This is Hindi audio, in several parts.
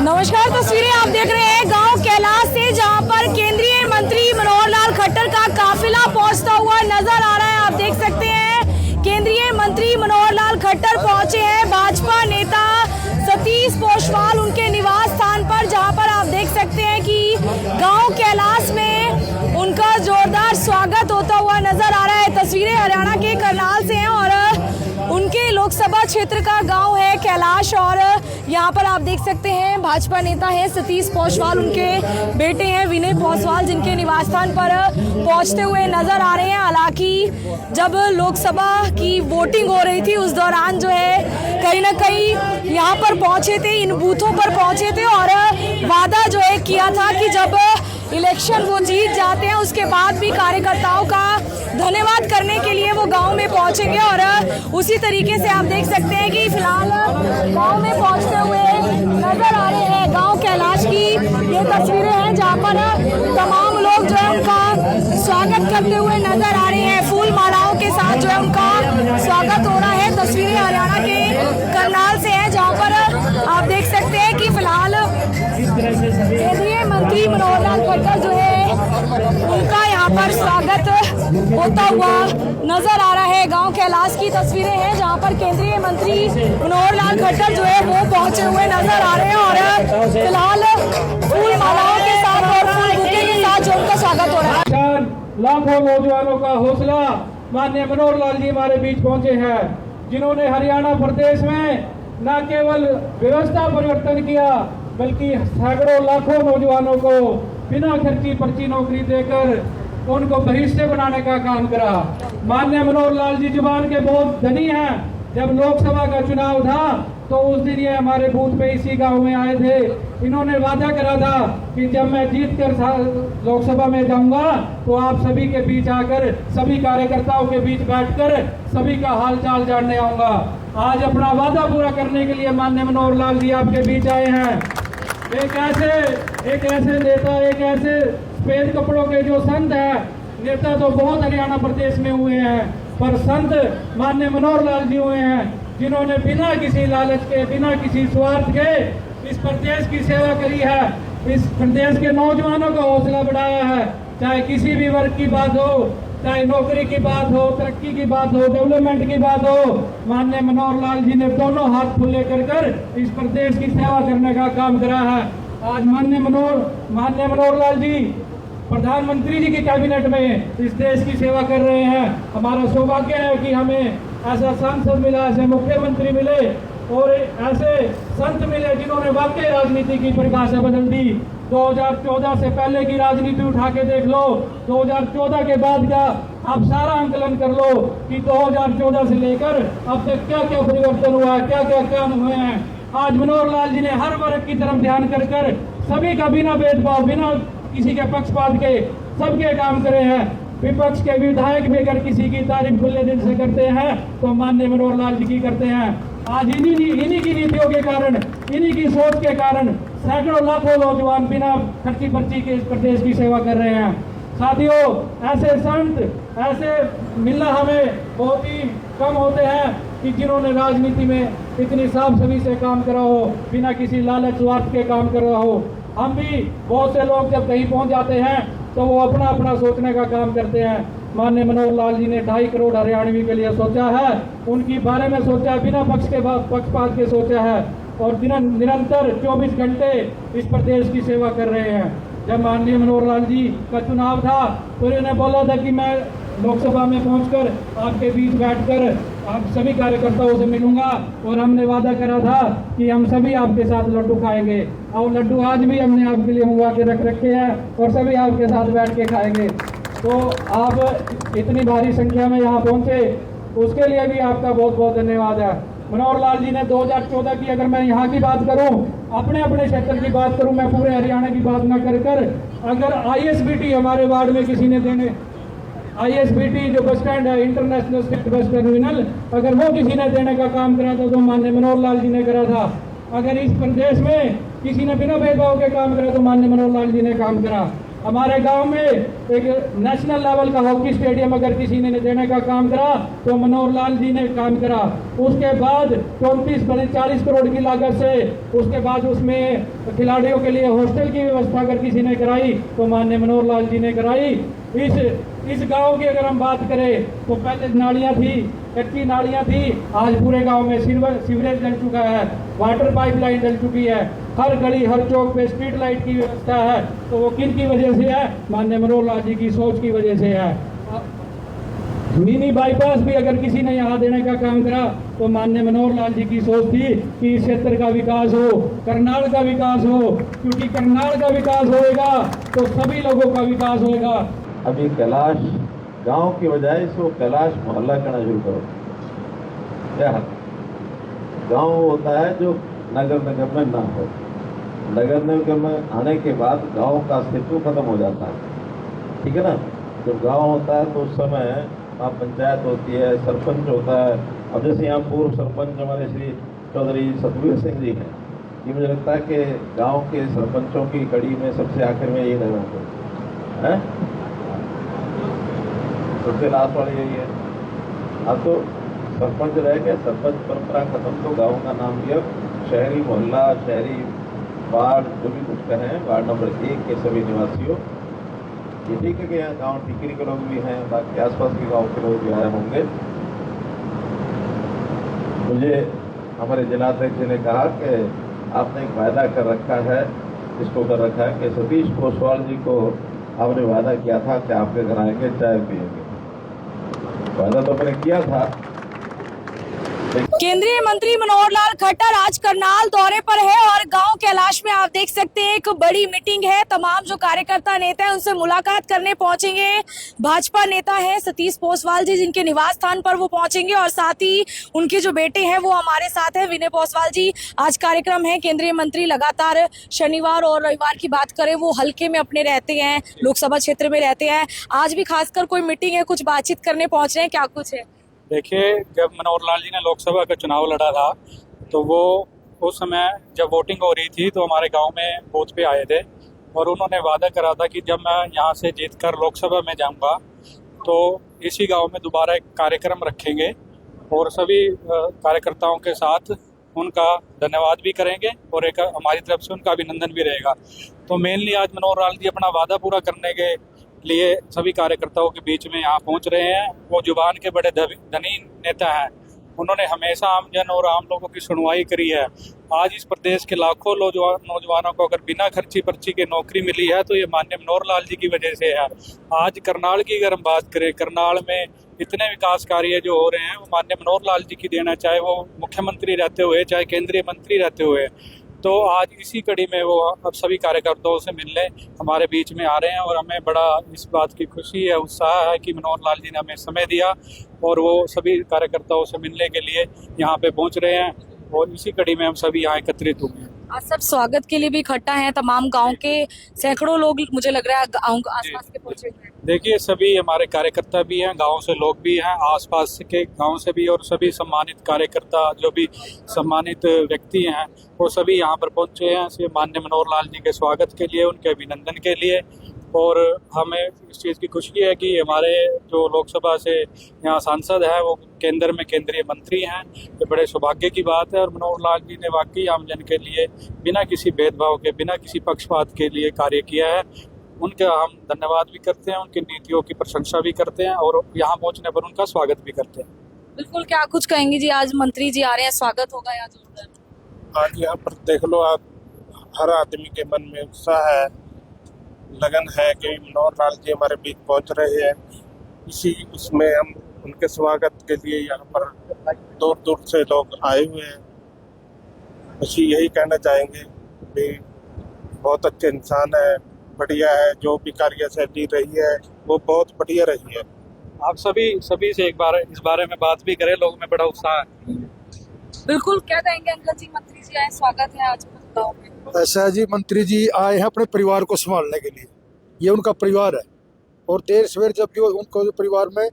नमस्कार, तस्वीरें आप देख रहे हैं गांव कैलाश से, जहां पर केंद्रीय मंत्री मनोहर लाल खट्टर का काफिला पहुंचता हुआ नजर आ रहा है। आप देख सकते हैं केंद्रीय मंत्री मनोहर लाल खट्टर पहुंचे हैं। भाजपा नेता सतीश पोशवाल उनके निवास स्थान पर, जहां पर आप देख सकते हैं कि गांव कैलाश में उनका जोरदार स्वागत होता हुआ नजर आ रहा है। तस्वीरें हरियाणा के करनाल से हैं और उनके लोकसभा क्षेत्र का गांव है कैलाश, और यहां पर आप देख सकते हैं भाजपा नेता हैं सतीश पोशवाल, उनके बेटे हैं विनय पोशवाल, जिनके निवास स्थान पर पहुंचते हुए नजर आ रहे हैं। हालांकि जब लोकसभा की वोटिंग हो रही थी उस दौरान जो है कहीं ना कहीं यहां पर पहुंचे थे, इन बूथों पर पहुंचे थे और वादा जो है किया था कि जब इलेक्शन वो जीत जाते हैं उसके बाद भी कार्यकर्ताओं का धन्यवाद करने के लिए वो गांव में पहुंचेंगे। और उसी तरीके से आप देख सकते हैं कि फिलहाल गांव में पहुंचते हुए नजर आ रहे हैं। गांव कैलाश की ये तस्वीरें हैं जहां पर तमाम लोग जो है उनका स्वागत करते हुए नजर आ रहे हैं। फूल मालाओं के साथ जो है उनका स्वागत हो रहा है। तस्वीरें हरियाणा के करनाल से हैं, जहाँ पर आप देख सकते हैं कि फिलहाल केंद्रीय मंत्री मनोहर लाल खट्टर जो है उनका यहाँ पर स्वागत होता हुआ नजर आ रहा है। गांव कैलाश की तस्वीरें हैं जहां पर केंद्रीय मंत्री मनोहर लाल खट्टर जो है वो पहुंचे हुए नजर आ रहे हैं और फिलहाल फूल मालाओं के साथ और फूल बुके के साथ जो उनका स्वागत हो रहा है। लाखों नौजवानों का हौसला माननीय मनोहर लाल जी हमारे बीच पहुंचे हैं, जिन्होंने हरियाणा प्रदेश में न केवल व्यवस्था परिवर्तन किया बल्कि सैकड़ों लाखों नौजवानों को बिना खर्ची पर्ची नौकरी देकर उनको भविष्य बनाने का काम करा। माननीय मनोहर लाल जी जुबान के बहुत धनी हैं। जब लोकसभा का चुनाव था तो उस दिन ये हमारे बूथ पे इसी गांव में आए थे। इन्होंने वादा करा था कि जब मैं जीत कर लोकसभा में जाऊंगा तो आप सभी के बीच आकर सभी कार्यकर्ताओं के बीच बैठकर सभी का हाल चाल जानने आऊंगा। आज अपना वादा पूरा करने के लिए माननीय मनोहर लाल जी आपके बीच आए हैं। एक ऐसे नेता, एक ऐसे सफेद कपड़ों के जो संत है, नेता तो बहुत हरियाणा प्रदेश में हुए हैं, पर संत माननीय मनोहर लाल जी हुए हैं, जिन्होंने बिना किसी लालच के, बिना किसी स्वार्थ के इस प्रदेश की सेवा करी है, इस प्रदेश के नौजवानों का हौसला बढ़ाया है। चाहे किसी भी वर्ग की बात हो, चाहे नौकरी की बात हो, तरक्की की बात हो, डेवलपमेंट की बात हो, माननीय मनोहर लाल जी ने दोनों हाथ खुले कर इस प्रदेश की सेवा करने का काम करा है। आज माननीय मनोहर लाल जी प्रधानमंत्री जी की कैबिनेट में इस देश की सेवा कर रहे हैं। हमारा सौभाग्य है कि हमें ऐसा सांसद मिला, ऐसे मुख्यमंत्री मिले और ऐसे संत मिले जिन्होंने वाकई राजनीति की परिभाषा बदल दी। 2014 से पहले की राजनीति उठा के देख लो, 2014 के बाद का आप सारा आंकलन कर लो कि 2014 से लेकर अब तक क्या क्या परिवर्तन हुआ है, क्या क्या काम हुए हैं। आज मनोहर लाल जी ने हर वर्ग की तरफ ध्यान कर सभी का बिना भेदभाव, बिना किसी के पक्षपात के सबके काम करे हैं। विपक्ष के विधायक भी अगर किसी की तारीफ खुले दिल से करते हैं तो माननीय मनोहर लाल जी की करते हैं। आज इन्हीं की नीतियों के कारण, इन्हीं की सोच के कारण सैकड़ों लाखों नौजवान बिना खर्ची पर्ची के इस प्रदेश की सेवा कर रहे हैं। साथियों, ऐसे संत, ऐसे मिलना हमें बहुत ही कम होते हैं कि जिन्होंने राजनीति में इतनी साफ सभी से काम करा हो, बिना किसी लालच स्वार्थ के काम कर रहा हो। हम भी बहुत से लोग जब कहीं पहुंच जाते हैं तो वो अपना अपना सोचने का काम करते हैं। माननीय मनोहर लाल जी ने 2.5 करोड़ हरियाणवी के लिए सोचा है, उनकी बारे में सोचा है, बिना पक्षपात के सोचा है और निरंतर 24 घंटे इस प्रदेश की सेवा कर रहे हैं। जब माननीय मनोहर लाल जी का चुनाव था तो इन्होंने बोला था कि मैं लोकसभा में पहुंचकर आपके बीच बैठकर आप सभी कार्यकर्ताओं से मिलूंगा और हमने वादा करा था कि हम सभी आपके साथ लड्डू खाएंगे और लड्डू आज भी हमने आपके लिए मंगवा के रख रखे हैं और सभी आपके साथ बैठ के खाएंगे। तो आप इतनी भारी संख्या में यहाँ पहुंचे, उसके लिए भी आपका बहुत बहुत धन्यवाद है। मनोहर लाल जी ने 2014 की, अगर मैं यहाँ की बात करूँ, अपने क्षेत्र की बात करूँ, मैं पूरे हरियाणा की बात न कर अगर ISBT हमारे वार्ड में किसी ने देने, ISBT जो बस स्टैंड है, इंटरनेशनल स्टेट बस टर्मिनल, अगर वो किसी ने देने का काम करा था तो माननीय मनोहर लाल जी ने करा था। अगर इस प्रदेश में किसी ने बिना भेदभाव के काम करा तो माननीय मनोहर लाल जी ने काम करा। हमारे गांव में एक नेशनल लेवल का हॉकी स्टेडियम अगर किसी ने देने का काम करा तो मनोहर लाल जी ने काम करा। उसके बाद 40 करोड़ की लागत से उसके बाद उसमें खिलाड़ियों के लिए हॉस्टल की व्यवस्था अगर किसी ने कराई तो माननीय मनोहर लाल जी ने कराई। इस गांव की अगर हम बात करें तो पहले नालियां थी, कच्ची नालियां थी, आज पूरे गांव में सीवरेज डल चुका है, वाटर पाइपलाइन डल चुकी है, हर गली हर चौक पे स्ट्रीट लाइट की व्यवस्था है। तो वो किन की वजह से है? माननीय मनोहर लाल जी की सोच की वजह से है। मिनी बाईपास भी अगर किसी ने यहाँ देने का काम करा तो माननीय मनोहर लाल जी की सोच थी कि इस क्षेत्र का विकास हो, करनाल का विकास हो, क्योंकि करनाल का विकास होएगा तो सभी लोगों का विकास होएगा। अभी कैलाश गांव की बजाय इसको कैलाश मोहल्ला कहना शुरू करो। क्या गांव होता है जो नगर निगम में ना हो, नगर निगम में आने के बाद गांव का अस्तित्व खत्म हो जाता है, ठीक है ना। जब गांव होता है तो उस समय वहाँ पंचायत होती है, सरपंच होता है। अब जैसे यहाँ पूर्व सरपंच हमारे श्री चौधरी सतवीर सिंह जी हैं, ये मुझे लगता है कि गांव के सरपंचों की कड़ी में सबसे आखिर में ये रहना है, सबसे लास्ट वाली यही है। अब तो सरपंच रह गया, सरपंच परंपरा खत्म, तो गांव का नाम दिया शहरी मोहल्ला, शहरी वार्ड, जो भी कुछ कहें, वार्ड नंबर 1 के सभी निवासियों। ये ठीक है कि यहाँ गाँव टिकरी के लोग भी हैं, बाकी आसपास के गाँव के लोग भी आए होंगे। मुझे हमारे जिलाध्यक्ष जी ने कहा कि आपने एक वायदा कर रखा है, इसको कर रखा है कि सतीश पोसवाल जी को आपने वादा किया था कि आपके घर आएंगे, चाय पिएंगे। वादा तो मैंने किया था। केंद्रीय मंत्री मनोहर लाल खट्टर आज करनाल दौरे पर है और गांव कैलाश में आप देख सकते हैं एक बड़ी मीटिंग है। तमाम जो कार्यकर्ता नेता हैं उनसे मुलाकात करने पहुंचेंगे। भाजपा नेता है सतीश पोसवाल जी, जिनके निवास स्थान पर वो पहुंचेंगे और साथ ही उनके जो बेटे हैं वो हमारे साथ है, विनय पोसवाल जी। आज कार्यक्रम है। केंद्रीय मंत्री लगातार शनिवार और रविवार की बात करें वो हल्के में अपने रहते हैं, लोकसभा क्षेत्र में रहते हैं। आज भी खासकर कोई मीटिंग है, कुछ बातचीत करने पहुंच रहे हैं, क्या कुछ है? देखिए, जब मनोहर लाल जी ने लोकसभा का चुनाव लड़ा था तो वो उस समय जब वोटिंग हो रही थी तो हमारे गांव में बूथ पे आए थे और उन्होंने वादा करा था कि जब मैं यहां से जीतकर लोकसभा में जाऊंगा तो इसी गांव में दोबारा एक कार्यक्रम रखेंगे और सभी कार्यकर्ताओं के साथ उनका धन्यवाद भी करेंगे और एक हमारी तरफ से उनका अभिनंदन भी रहेगा। तो मेनली आज मनोहर लाल जी अपना वादा पूरा करने के लिए सभी कार्यकर्ताओं के बीच में यहाँ पहुँच रहे हैं। वो जुबान के बड़े धनी नेता हैं, उन्होंने हमेशा आमजन और आम लोगों की सुनवाई करी है। आज इस प्रदेश के लाखों नौजवानों को अगर बिना खर्ची पर्ची के नौकरी मिली है तो ये माननीय मनोहर लाल जी की वजह से है। आज करनाल की अगर हम बात करें, करनाल में इतने विकास कार्य जो हो रहे हैं वो माननीय मनोहर लाल जी की देना, चाहे वो मुख्यमंत्री रहते हुए, चाहे केंद्रीय मंत्री रहते हुए। तो आज इसी कड़ी में वो अब सभी कार्यकर्ताओं से मिलने हमारे बीच में आ रहे हैं और हमें बड़ा इस बात की खुशी है, उत्साह है कि मनोहर लाल जी ने हमें समय दिया और वो सभी कार्यकर्ताओं से मिलने के लिए यहाँ पे पहुँच रहे हैं और इसी कड़ी में हम सभी यहाँ एकत्रित हुए हैं। आज सब स्वागत के लिए भी इकट्ठा हैं, तमाम गांव के सैकड़ों लोग मुझे लग रहा है गांव आसपास के पहुंचे हुए हैं। देखिए, सभी हमारे कार्यकर्ता भी हैं, गांव से लोग भी हैं, आसपास के गांव से भी, और सभी सम्मानित कार्यकर्ता जो भी सम्मानित व्यक्ति हैं वो सभी यहाँ पर पहुंचे हैं माननीय मनोहर लाल जी के स्वागत के लिए, उनके अभिनंदन के लिए। और हमें इस चीज़ की खुशी है कि हमारे जो लोकसभा से यहाँ सांसद है वो केंद्र में केंद्रीय मंत्री हैं। ये बड़े सौभाग्य की बात है और मनोहर लाल जी ने वाकई आमजन के लिए बिना किसी भेदभाव के, बिना किसी पक्षपात के लिए कार्य किया है। उनका हम धन्यवाद भी करते हैं, उनकी नीतियों की प्रशंसा भी करते हैं और यहाँ पहुँचने पर उनका स्वागत भी करते हैं। बिल्कुल, क्या कुछ कहेंगे जी? आज मंत्री जी आ रहे हैं, स्वागत होगा यहाँ जोरदार। आज यहाँ पर देख लो आप, हर आदमी के मन में उत्साह है, लगन है कि मनोहर लाल जी हमारे बीच पहुँच रहे हैं। इसी उसमें हम उनके स्वागत के लिए यहाँ पर दूर दूर से लोग आए हुए हैं। बस यही कहना चाहेंगे कि बहुत अच्छे इंसान है, बढ़िया है, जो भी कार्यशैली रही है वो बहुत बढ़िया रही है। आप सभी से एक बार इस बारे में बात भी करें, लोगों में बड़ा उत्साह है। बिल्कुल, क्या कहेंगे अंकल जी? मंत्री जी आए, स्वागत है आज गाँव में। ऐसा जी, मंत्री जी आए हैं अपने परिवार को संभालने के लिए, ये उनका परिवार है और देर सवेर जब भी उनको परिवार में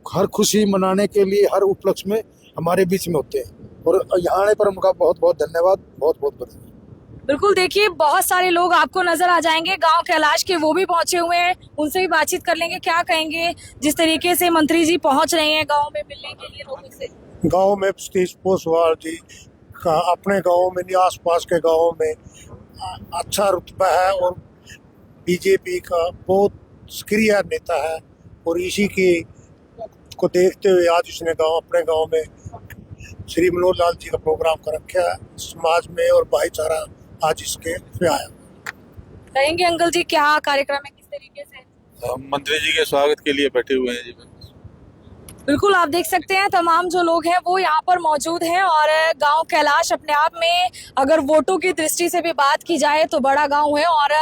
हर खुशी मनाने के लिए, हर उपलक्ष्य में हमारे बीच में होते हैं और यहाँ आने पर उनका बहुत बहुत धन्यवाद, बहुत बहुत बधाई। बिल्कुल, देखिए बहुत सारे लोग आपको नजर आ जाएंगे गांव कैलाश के, वो भी पहुंचे हुए हैं, उनसे भी बातचीत कर लेंगे। क्या कहेंगे जिस तरीके से मंत्री जी पहुंच रहे हैं गांव में मिलने के लिए लोगों से? गांव में सतीश पोसवाल जी का अपने गांव में नहीं, आसपास के गांव में अच्छा रुतबा है और बीजेपी का बहुत सक्रिय नेता है, और इसी के को देखते हुए आज उसने अपने गांव में श्री मनोहर लाल जी का प्रोग्राम कर रखा है। समाज में और भाईचारा आज इसके पे आया। कहेंगे अंकल जी क्या कार्यक्रम है, किस तरीके से? मंत्री जी के स्वागत के लिए बैठे हुए हैं जी। बिल्कुल, आप देख सकते हैं तमाम जो लोग हैं वो यहाँ पर मौजूद हैं, और गांव कैलाश अपने आप में अगर वोटों की दृष्टि से भी बात की जाए तो बड़ा गांव है, और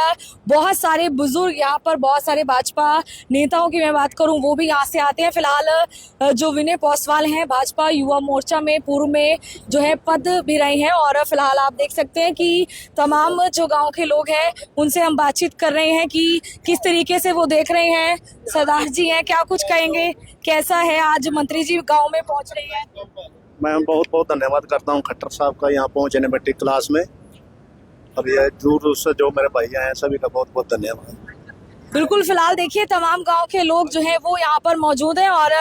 बहुत सारे बुजुर्ग यहाँ पर, बहुत सारे भाजपा नेताओं की मैं बात करूं वो भी यहाँ से आते हैं। फिलहाल जो विनय पोसवाल हैं भाजपा युवा मोर्चा में पूर्व में जो है पद भी रहे हैं, और फिलहाल आप देख सकते हैं कि तमाम जो गाँव के लोग हैं उनसे हम बातचीत कर रहे हैं कि किस तरीके से वो देख रहे हैं। सरदार जी हैं, क्या कुछ कहेंगे, कैसा है आज मंत्री जी गांव में पहुंच रहे हैं? मैं बहुत बहुत धन्यवाद करता हूं खट्टर साहब का यहाँ पहुंचने में टिक क्लास में, और ये दूर से जो मेरे भाई हैं सभी का बहुत बहुत धन्यवाद। बिल्कुल, फिलहाल देखिए तमाम गांव के लोग जो हैं वो यहाँ पर मौजूद हैं, और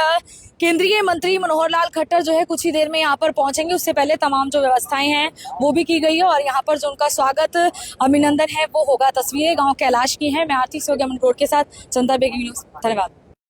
केंद्रीय मंत्री मनोहर लाल खट्टर जो है कुछ ही देर में यहाँ पर पहुंचेंगे। उससे पहले तमाम जो व्यवस्थाएं हैं वो भी की गई है, और यहाँ पर जो उनका स्वागत अभिनंदन है वो होगा। तस्वीरें गांव कैलाश की हैं। मैं आरती सोग्या के साथ जनता बेगी न्यूज। धन्यवाद।